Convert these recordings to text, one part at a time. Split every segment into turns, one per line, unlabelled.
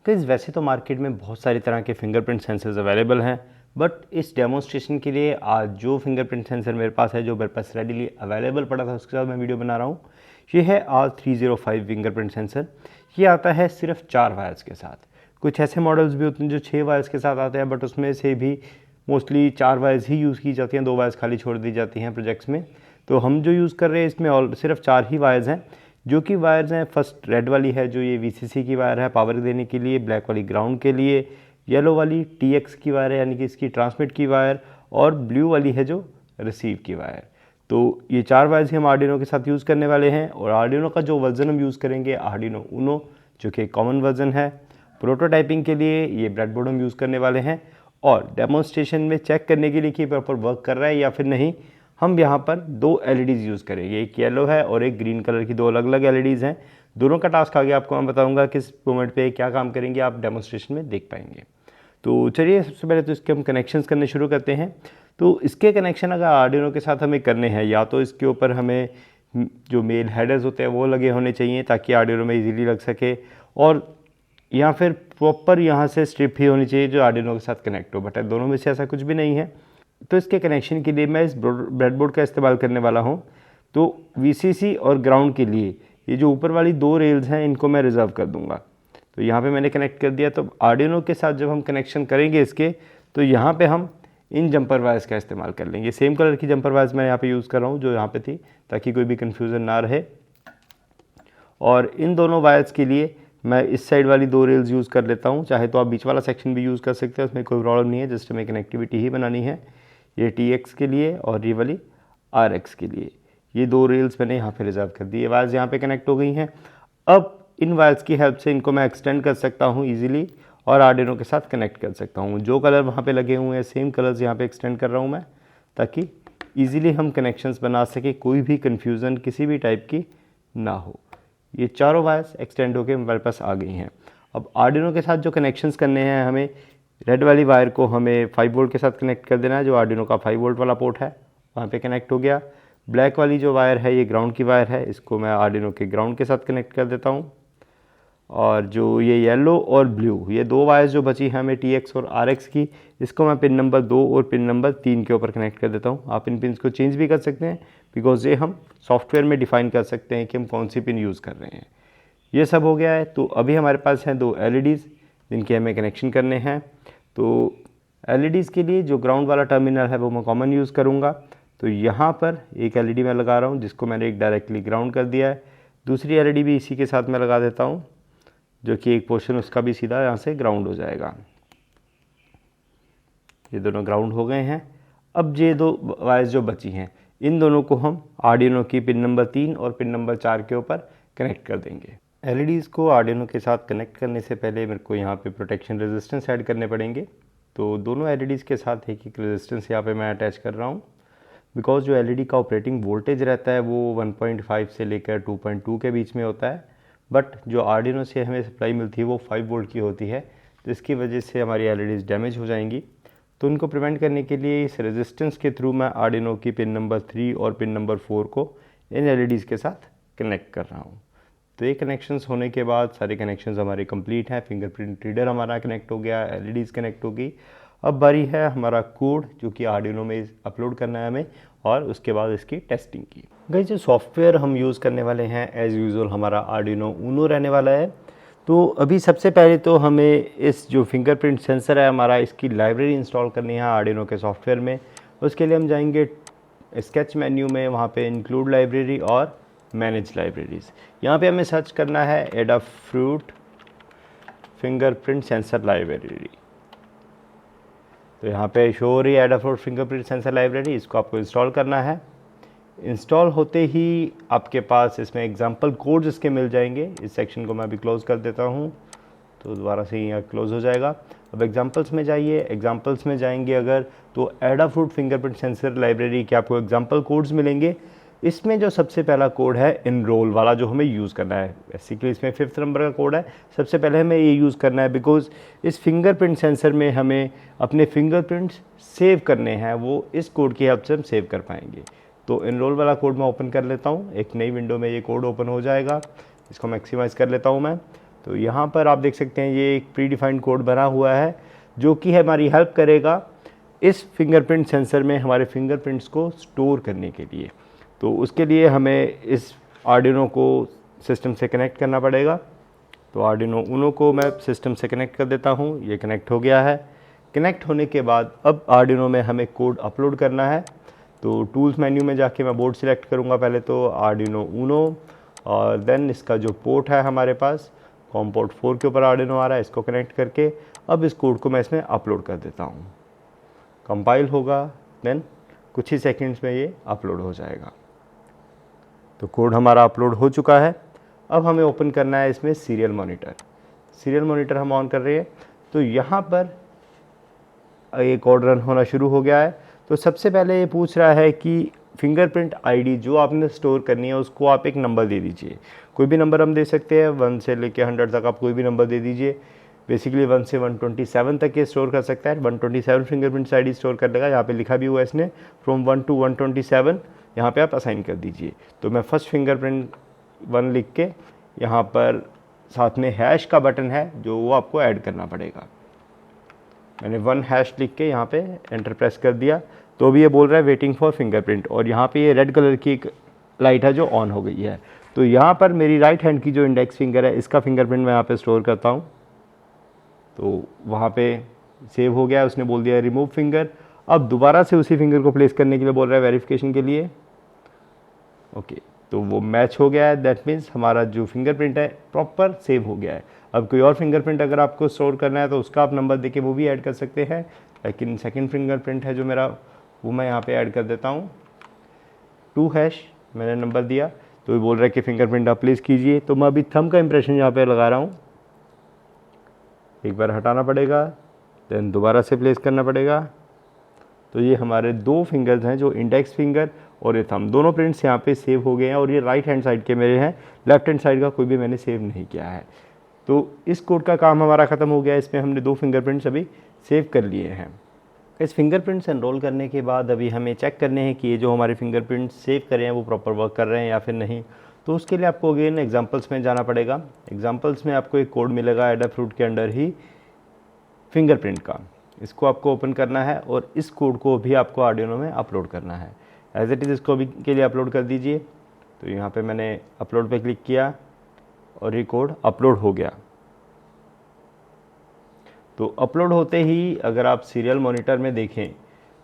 Guys वैसे तो market में बहुत सारी तरह के फिंगरप्रिंट सेंसर्स अवेलेबल हैं, बट इस डेमोन्स्ट्रेशन के लिए आज जो फिंगरप्रिंट सेंसर मेरे पास है, जो मेरे पास रेडीली अवेलेबल पड़ा था, उसके साथ मैं वीडियो बना रहा हूँ। ये है R305 फिंगरप्रिंट सेंसर। ये आता है सिर्फ 4 वायर्स के साथ। कुछ ऐसे मॉडल्स भी होते हैं जो 6 वायर्स के साथ आते हैं, बट उसमें से भी मोस्टली 4 वायर्स ही यूज़ की जाती हैं, 2 वायर्स खाली छोड़ दी जाती हैं प्रोजेक्ट्स में। तो हम जो यूज़ कर रहे हैं इसमें सिर्फ 4 ही वायर्स हैं, जो कि वायर्स हैं। फर्स्ट रेड वाली है जो ये VCC की वायर है पावर देने के लिए, ब्लैक वाली ग्राउंड के लिए, येलो वाली TX की वायर है यानी कि इसकी ट्रांसमिट की वायर, और ब्लू वाली है जो रिसीव की वायर। तो ये 4 वायर्स ही हम आर्डिनो के साथ यूज़ करने वाले हैं। और आर्डिनो का जो वर्जन हम यूज़ करेंगे, आर्डिनो ऊनो, जो कि कॉमन वर्जन है। प्रोटोटाइपिंग के लिए ये ब्रेडबोर्ड हम यूज़ करने वाले हैं, और डेमोन्स्ट्रेशन में चेक करने के लिए कि प्रॉपर वर्क कर रहा है या फिर नहीं, हम यहाँ पर 2 LEDs यूज़ करेंगे। एक येलो है और एक ग्रीन कलर की, 2 अलग अलग LEDs हैं। दोनों का टास्क आगे आपको मैं बताऊंगा किस मोमेंट पे क्या काम करेंगे, आप डेमोन्स्ट्रेशन में देख पाएंगे। तो चलिए सबसे पहले तो इसके हम कनेक्शंस करने शुरू करते हैं। तो इसके कनेक्शन अगर आर्डिनो के साथ हमें करने हैं, या तो इसके ऊपर हमें जो मेल हेडर्स होते हैं वो लगे होने चाहिए ताकि आर्डिनो में ईजीली लग सके, और या फिर प्रॉपर यहाँ से स्ट्रिप ही होनी चाहिए जो आर्डिनो के साथ कनेक्ट हो। बट दोनों में से ऐसा कुछ भी नहीं है। तो इसके कनेक्शन के लिए मैं इस ब्रेडबोर्ड का इस्तेमाल करने वाला हूँ। तो VCC और ग्राउंड के लिए ये जो ऊपर वाली 2 रेल्स हैं, इनको मैं रिज़र्व कर दूंगा। तो यहाँ पे मैंने कनेक्ट कर दिया। तो आर्डिनो के साथ जब हम कनेक्शन करेंगे इसके, तो यहाँ पे हम इन जंपर वायर्स का इस्तेमाल कर लेंगे। सेम कलर की जंपर वायर्स मैं यहाँ पे यूज़ कर रहा हूँ जो यहाँ पे थी, ताकि कोई भी कन्फ्यूज़न ना रहे। और इन दोनों वायर्स के लिए मैं इस साइड वाली 2 रेल्स यूज़ कर लेता हूँ। चाहे तो आप बीच वाला सेक्शन भी यूज़ कर सकते हैं, उसमें कोई प्रॉब्लम नहीं है, जस्ट हमें कनेक्टिविटी ही बनानी है। ये TX के लिए और ये वाली RX के लिए, ये 2 रेल्स मैंने यहाँ पे रिजर्व कर दी। ये वायर्स यहाँ पे कनेक्ट हो गई हैं। अब इन वायर्स की हेल्प से इनको मैं एक्सटेंड कर सकता हूँ ईजिली, और आर्डिनो के साथ कनेक्ट कर सकता हूँ। जो कलर वहाँ पे लगे हुए हैं सेम कलर्स यहाँ पे एक्सटेंड कर रहा हूँ मैं, ताकि ईजिली हम कनेक्शंस बना सके, कोई भी कन्फ्यूज़न किसी भी टाइप की ना हो। ये चारों वायर्स एक्सटेंड होकर हमारे पास आ गई हैं। अब आर्डिनो के साथ जो कनेक्शंस करने हैं, हमें रेड वाली वायर को हमें 5 वोल्ट के साथ कनेक्ट कर देना है, जो आर्डिनो का 5 वोल्ट वाला पोर्ट है वहाँ पे कनेक्ट हो गया। ब्लैक वाली जो वायर है ये ग्राउंड की वायर है, इसको मैं आर्डिनो के ग्राउंड के साथ कनेक्ट कर देता हूँ। और जो ये येलो और ब्लू, ये 2 वायर्स जो बची हैं हमें TX और RX की, इसको मैं पिन नंबर 2 और पिन नंबर 3 के ऊपर कनेक्ट कर देता हूँ। आप इन पिन्स को चेंज भी कर सकते हैं, बिकॉज ये हम सॉफ्टवेयर में डिफ़ाइन कर सकते हैं कि हम कौन सी पिन यूज़ कर रहे हैं। ये सब हो गया है। तो अभी हमारे पास हैं 2 LEDs जिनके हमें कनेक्शन करने हैं। तो LEDs के लिए जो ग्राउंड वाला टर्मिनल है वो मैं कॉमन यूज़ करूँगा। तो यहाँ पर एक LED मैं लगा रहा हूँ जिसको मैंने एक डायरेक्टली ग्राउंड कर दिया है। दूसरी LED भी इसी के साथ मैं लगा देता हूँ, जो कि एक पोर्शन उसका भी सीधा यहाँ से ग्राउंड हो जाएगा। ये दोनों ग्राउंड हो गए हैं। अब ये 2 वायर्स जो बची हैं, इन दोनों को हम आर्डिनो की पिन नंबर 3 और पिन नंबर 4 के ऊपर कनेक्ट कर देंगे। LEDs को आर्डिनो के साथ कनेक्ट करने से पहले मेरे को यहाँ पे प्रोटेक्शन रेजिस्टेंस ऐड करने पड़ेंगे। तो दोनों LEDs के साथ एक रेजिस्टेंस यहाँ पे मैं अटैच कर रहा हूँ, बिकॉज जो LED का ऑपरेटिंग वोल्टेज रहता है वो 1.5 से लेकर 2.2 के बीच में होता है, बट जो आर्डिनो से हमें सप्लाई मिलती है वो 5 वोल्ट की होती है। तो इसकी वजह से हमारी LEDs डैमेज हो जाएंगी। तो उनको प्रिवेंट करने के लिए इस रेजिस्टेंस के थ्रू मैं आर्डिनो की पिन नंबर 3 और पिन नंबर 4 को इन LEDs के साथ कनेक्ट कर रहा हूँ। तो ये कनेक्शंस होने के बाद सारे कनेक्शंस हमारे कंप्लीट हैं। फिंगरप्रिंट रीडर हमारा कनेक्ट हो गया, LEDs कनेक्ट हो गई। अब बारी है हमारा कोड जो कि आर्डिनो में अपलोड करना है हमें, और उसके बाद इसकी टेस्टिंग की। गाइस जो सॉफ्टवेयर हम यूज़ करने वाले हैं एज़ यूजुअल हमारा आर्डिनो ऊनो रहने वाला है। तो अभी सबसे पहले तो हमें इस जो फिंगरप्रिंट सेंसर है हमारा, इसकी लाइब्रेरी इंस्टॉल करनी है आर्डिनो के सॉफ्टवेयर में। उसके लिए हम जाएंगे स्केच मेन्यू में, वहाँ पे इंक्लूड लाइब्रेरी और मैनेज लाइब्रेरीज़। यहाँ पे हमें सर्च करना है एडाफ्रूट फिंगरप्रिंट सेंसर लाइब्रेरी। तो यहाँ पे शो हो रही है एडाफ्रूट फिंगरप्रिंट सेंसर लाइब्रेरी, इसको आपको इंस्टॉल करना है। इंस्टॉल होते ही आपके पास इसमें एग्जाम्पल कोड्स इसके मिल जाएंगे। इस सेक्शन को मैं अभी क्लोज़ कर देता हूँ, तो दोबारा से यहाँ क्लोज़ हो जाएगा। अब एग्जाम्पल्स में जाइए। एग्जाम्पल्स में जाएंगे अगर, तो एडाफ्रूट फिंगरप्रिंट सेंसर लाइब्रेरी के आपको एग्जाम्पल कोड्स मिलेंगे। इसमें जो सबसे पहला कोड है इनरोल वाला, जो हमें यूज़ करना है, बेसिकली इसमें 5th नंबर का कोड है। सबसे पहले हमें ये यूज़ करना है, बिकॉज इस फिंगरप्रिंट सेंसर में हमें अपने फिंगरप्रिंट्स सेव करने हैं, वो इस कोड की हेल्प से हम सेव कर पाएंगे। तो इनरोल वाला कोड मैं ओपन कर लेता हूँ, एक नई विंडो में ये कोड ओपन हो जाएगा। इसको मैक्सिमाइज़ कर लेता हूँ मैं। तो यहाँ पर आप देख सकते हैं ये एक प्री डिफाइंड कोड बना हुआ है जो कि हमारी हेल्प करेगा इस फिंगरप्रिंट सेंसर में हमारे फिंगरप्रिंट्स को स्टोर करने के लिए। तो उसके लिए हमें इस आर्डिनो को सिस्टम से कनेक्ट करना पड़ेगा। तो आर्डिनो उनो को मैं सिस्टम से कनेक्ट कर देता हूँ, ये कनेक्ट हो गया है। कनेक्ट होने के बाद अब आर्डिनो में हमें कोड अपलोड करना है। तो टूल्स मेन्यू में जाके मैं बोर्ड सिलेक्ट करूँगा पहले तो आर्डिनो उनो, और देन इसका जो पोर्ट है हमारे पास कॉम पोर्ट 4 के ऊपर आर्डिनो आ रहा है, इसको कनेक्ट करके अब इस कोड को मैं इसमें अपलोड कर देता हूँ। कंपाइल होगा, देन कुछ ही सेकंड्स में ये अपलोड हो जाएगा। तो कोड हमारा अपलोड हो चुका है। अब हमें ओपन करना है इसमें सीरियल मॉनिटर। सीरियल मॉनिटर हम ऑन कर रहे हैं। तो यहाँ पर ये कोड रन होना शुरू हो गया है। तो सबसे पहले ये पूछ रहा है कि फिंगरप्रिंट आईडी जो आपने स्टोर करनी है उसको आप एक नंबर दे दीजिए। कोई भी नंबर हम दे सकते हैं, 1 से लेके 100 तक आप कोई भी नंबर दे दीजिए। बेसिकली 1 से 127 तक ये स्टोर कर सकता है। 127 फिंगरप्रिंट आईडी स्टोर कर देगा। यहाँ पे लिखा भी हुआ है इसने फ्रॉम 1 to 127, यहाँ पे आप असाइन कर दीजिए। तो मैं फर्स्ट फिंगरप्रिंट 1 लिख के यहाँ पर साथ में हैश का बटन है जो वो आपको ऐड करना पड़ेगा। मैंने 1 हैश लिख के यहाँ पे एंटर प्रेस कर दिया। तो अभी ये बोल रहा है वेटिंग फॉर फिंगरप्रिंट, और यहाँ पे ये रेड कलर की एक लाइट है जो ऑन हो गई है। तो यहाँ पर मेरी राइट हैंड की जो इंडेक्स फिंगर है इसका फिंगरप्रिंट मैं यहाँ पे स्टोर करता हूँ। तो वहाँ पे सेव हो गया है, उसने बोल दिया रिमूव फिंगर। अब दोबारा से उसी फिंगर को प्लेस करने के लिए बोल रहा है वेरिफिकेशन के लिए। ओके, तो वो मैच हो गया है। दैट मीन्स हमारा जो फिंगरप्रिंट है प्रॉपर सेव हो गया है। अब कोई और फिंगरप्रिंट अगर आपको स्टोर करना है तो उसका आप नंबर देके वो भी ऐड कर सकते हैं, लेकिन सेकंड फिंगरप्रिंट है जो मेरा वो मैं यहाँ पे ऐड कर देता हूँ। 2 हैश मैंने नंबर दिया। तो ये बोल रहा है कि फिंगरप्रिंट आप प्लेस कीजिए। तो मैं अभी थंब का इंप्रेशन यहाँ पे लगा रहा हूँ। एक बार हटाना पड़ेगा, देन दोबारा से प्लेस करना पड़ेगा। तो ये हमारे 2 फिंगर्स हैं जो इंडेक्स फिंगर और ये थंब, दोनों प्रिंट्स यहाँ पे सेव हो गए हैं। और ये राइट हैंड साइड के मेरे हैं, लेफ्ट हैंड साइड का कोई भी मैंने सेव नहीं किया है। तो इस कोड का काम हमारा ख़त्म हो गया। इसमें हमने 2 फिंगरप्रिंट्स अभी सेव कर लिए हैं। इस फिंगरप्रिंट्स एनरोल करने के बाद अभी हमें चेक करने हैं कि ये जो हमारे फिंगरप्रिंट्स सेव कर रहे हैं वो प्रॉपर वर्क कर रहे हैं या फिर नहीं। तो उसके लिए आपको अगेन एग्जांपल्स में जाना पड़ेगा। एग्जांपल्स में आपको एक कोड मिलेगा एडाफ्रूट के अंडर ही फिंगरप्रिंट का। इसको आपको ओपन करना है और इस कोड को भी आपको आर्डिनो में अपलोड करना है। एज इट इज़ इसको भी के लिए अपलोड कर दीजिए। तो यहाँ पे मैंने अपलोड पे क्लिक किया और ये कोड अपलोड हो गया। तो अपलोड होते ही अगर आप सीरियल मॉनिटर में देखें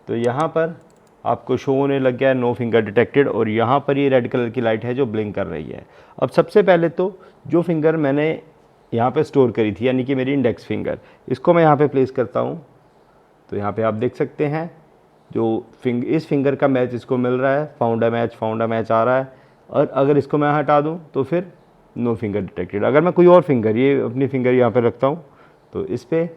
तो यहाँ पर आपको शो होने लग गया है नो फिंगर डिटेक्टेड, और यहाँ पर ये रेड कलर की लाइट है जो ब्लिंक कर रही है। अब सबसे पहले तो जो फिंगर मैंने यहाँ पे स्टोर करी थी यानी कि मेरी इंडेक्स फिंगर, इसको मैं यहाँ पे प्लेस करता हूँ। तो यहाँ पे आप देख सकते हैं जो इस फिंगर का मैच इसको मिल रहा है, फाउंड अ मैच आ रहा है। और अगर इसको मैं हटा दूँ तो फिर नो फिंगर डिटेक्टेड। अगर मैं कोई और फिंगर, ये अपनी फिंगर यहाँ पर रखता हूँ तो इस पर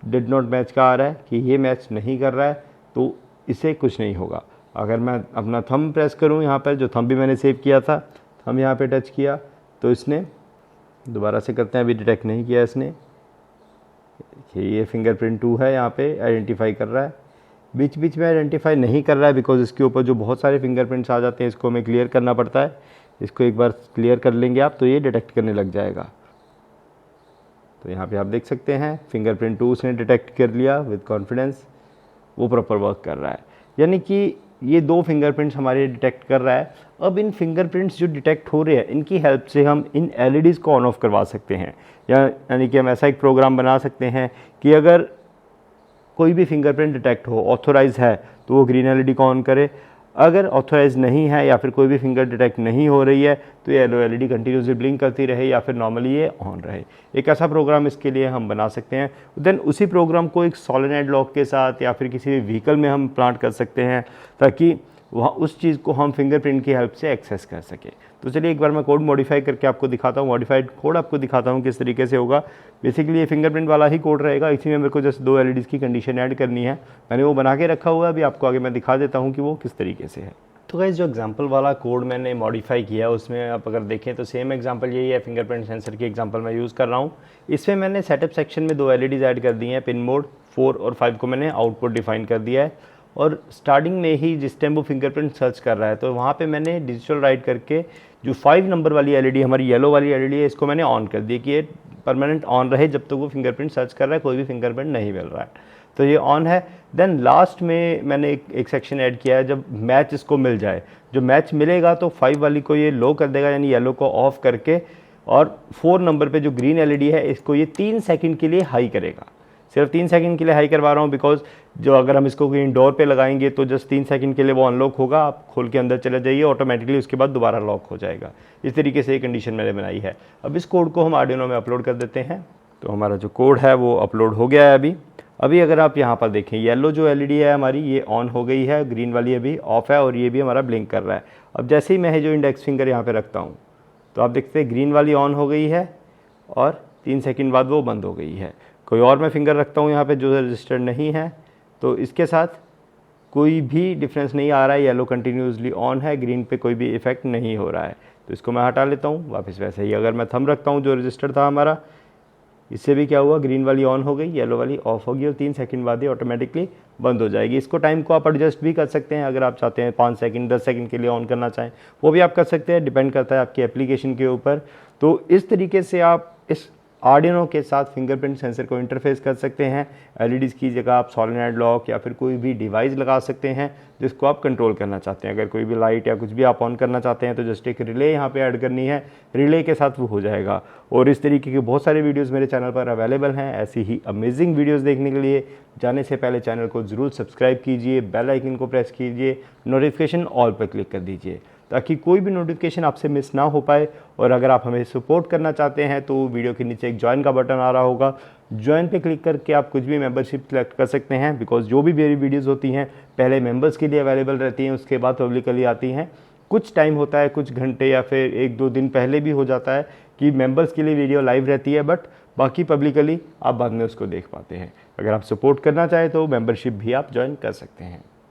डिड नॉट मैच का आ रहा है कि ये मैच नहीं कर रहा है, तो इसे कुछ नहीं होगा। अगर मैं अपना थंब प्रेस करूं यहाँ पर, जो थंब भी मैंने सेव किया था, थंब यहाँ पे टच किया तो इसने दोबारा से करते हैं, अभी डिटेक्ट नहीं किया इसने। ये फिंगरप्रिंट 2 है, यहाँ पे आइडेंटिफाई कर रहा है। बीच बीच में आइडेंटिफाई नहीं कर रहा है बिकॉज इसके ऊपर जो बहुत सारे फिंगरप्रिंट्स आ जाते हैं, इसको हमें क्लियर करना पड़ता है। इसको एक बार क्लियर कर लेंगे आप तो ये डिटेक्ट करने लग जाएगा। तो यहाँ पे आप देख सकते हैं फिंगरप्रिंट 2 उसने डिटेक्ट कर लिया विद कॉन्फिडेंस, वो प्रॉपर वर्क कर रहा है। यानी कि ये 2 फिंगरप्रिंट्स हमारे डिटेक्ट कर रहा है। अब इन फिंगरप्रिंट्स जो डिटेक्ट हो रहे हैं इनकी हेल्प से हम इन एलईडीज़ को ऑन ऑफ करवा सकते हैं, यानी कि हम ऐसा एक प्रोग्राम बना सकते हैं कि अगर कोई भी फिंगरप्रिंट डिटेक्ट हो, ऑथोराइज है, तो वो ग्रीन एलईडी को ऑन करे। अगर ऑथोराइज नहीं है या फिर कोई भी फिंगर डिटेक्ट नहीं हो रही है तो ये येलो एलईडी कंटिन्यूसली ब्लिंक करती रहे या फिर नॉर्मली ये ऑन रहे। एक ऐसा प्रोग्राम इसके लिए हम बना सकते हैं। देन उसी प्रोग्राम को एक सॉलिनॉइड लॉक के साथ या फिर किसी भी व्हीकल में हम प्लांट कर सकते हैं ताकि वहाँ उस चीज़ को हम फिंगरप्रिंट की हेल्प से एक्सेस कर सकें। तो चलिए एक बार मैं कोड मॉडिफाई करके आपको दिखाता हूँ, मॉडिफाइड कोड आपको दिखाता हूँ किस तरीके से होगा। बेसिकली ये फिंगरप्रिंट वाला ही कोड रहेगा, इसी में मेरे को जस्ट 2 एलईडीज़ की कंडीशन ऐड करनी है। मैंने वो बना के रखा हुआ है, अभी आपको आगे मैं दिखा देता हूँ कि वो किस तरीके से है। तो गाइस जो एग्जांपल वाला कोड मैंने मॉडिफाई किया उसमें आप अगर देखें तो सेम एग्जांपल यही है, फिंगरप्रिंट सेंसर की एग्जांपल मैं यूज़ कर रहा हूँ। इसमें मैंने सेटअप सेक्शन में 2 एलईडीज़ ऐड कर दी हैं, पिन मोड 4 और 5 को मैंने आउटपुट डिफाइन कर दिया है। और स्टार्टिंग में ही जिस टाइम वो फिंगरप्रिंट सर्च कर रहा है तो वहाँ पे मैंने डिजिटल राइट करके जो 5 नंबर वाली एलईडी हमारी येलो वाली एलईडी है इसको मैंने ऑन कर दी कि ये परमानेंट ऑन रहे जब तक वो फिंगरप्रिंट सर्च कर रहा है, कोई भी फिंगरप्रिंट नहीं मिल रहा है, तो ये ऑन है। देन लास्ट में मैंने एक सेक्शन ऐड किया है, जब मैच इसको मिल जाए, जो मैच मिलेगा तो 5 वाली को ये लो कर देगा, यानी येलो को ऑफ करके, और 4 नंबर पे जो ग्रीन एलईडी है इसको ये 3 सेकंड के लिए हाई करेगा। सिर्फ 3 सेकंड के लिए हाई करवा रहा हूँ बिकॉज जो अगर हम इसको इंडोर पे लगाएंगे तो जस्ट 3 सेकंड के लिए वो अनलॉक होगा, आप खोल के अंदर चले जाइए, ऑटोमेटिकली उसके बाद दोबारा लॉक हो जाएगा। इस तरीके से ये कंडीशन मैंने बनाई है। अब इस कोड को हम आर्डिनो में अपलोड कर देते हैं। तो हमारा जो कोड है वो अपलोड हो गया है अभी अगर आप यहाँ पर देखें, येलो जो एलईडी है हमारी ये ऑन हो गई है, ग्रीन वाली अभी ऑफ है और ये भी हमारा ब्लिंक कर रहा है। अब जैसे ही मैं जो इंडेक्स फिंगर यहाँ पे रखता हूँ तो आप देखते हैं ग्रीन वाली ऑन हो गई है और 3 सेकंड बाद वो बंद हो गई है। कोई और मैं फिंगर रखता हूँ यहाँ पे जो रजिस्टर्ड नहीं है तो इसके साथ कोई भी डिफरेंस नहीं आ रहा है, येलो कंटिन्यूसली ऑन है, ग्रीन पे कोई भी इफेक्ट नहीं हो रहा है। तो इसको मैं हटा लेता हूँ वापस वैसे ही। अगर मैं थंब रखता हूँ जो रजिस्टर्ड था हमारा, इससे भी क्या हुआ, ग्रीन वाली ऑन हो गई, येलो वाली ऑफ होगी और 3 सेकंड बाद ही ऑटोमेटिकली बंद हो जाएगी। इसको टाइम को आप एडजस्ट भी कर सकते हैं, अगर आप चाहते हैं 5 सेकंड 10 सेकंड के लिए ऑन करना चाहें वो भी आप कर सकते हैं, डिपेंड करता है आपकी एप्लीकेशन के ऊपर। तो इस तरीके से आप इस आर्डिनो के साथ फिंगरप्रिंट सेंसर को इंटरफेस कर सकते हैं। एलईडीज की जगह आप सॉलिनॉइड लॉक या फिर कोई भी डिवाइस लगा सकते हैं जिसको आप कंट्रोल करना चाहते हैं। अगर कोई भी लाइट या कुछ भी आप ऑन करना चाहते हैं तो जस्ट एक रिले यहाँ पे ऐड करनी है, रिले के साथ वो हो जाएगा। और इस तरीके के बहुत सारे वीडियोस मेरे चैनल पर अवेलेबल हैं। ऐसी ही अमेजिंग वीडियोस देखने के लिए जाने से पहले चैनल को ज़रूर सब्सक्राइब कीजिए, बेल आइकन को प्रेस कीजिए, नोटिफिकेशन ऑल पर क्लिक कर दीजिए ताकि कोई भी नोटिफिकेशन आपसे मिस ना हो पाए। और अगर आप हमें सपोर्ट करना चाहते हैं तो वीडियो के नीचे एक ज्वाइन का बटन आ रहा होगा, ज्वाइन पे क्लिक करके आप कुछ भी मेंबरशिप सेलेक्ट कर सकते हैं। बिकॉज जो भी मेरी वीडियोस होती हैं पहले मेंबर्स के लिए अवेलेबल रहती हैं, उसके बाद पब्लिकली आती हैं। कुछ टाइम होता है, कुछ घंटे या फिर 1-2 दिन पहले भी हो जाता है कि मेंबर्स के लिए वीडियो लाइव रहती है, बट बाकी पब्लिकली आप बाद में उसको देख पाते हैं। अगर आप सपोर्ट करना चाहें तो मेंबरशिप भी आप ज्वाइन कर सकते हैं।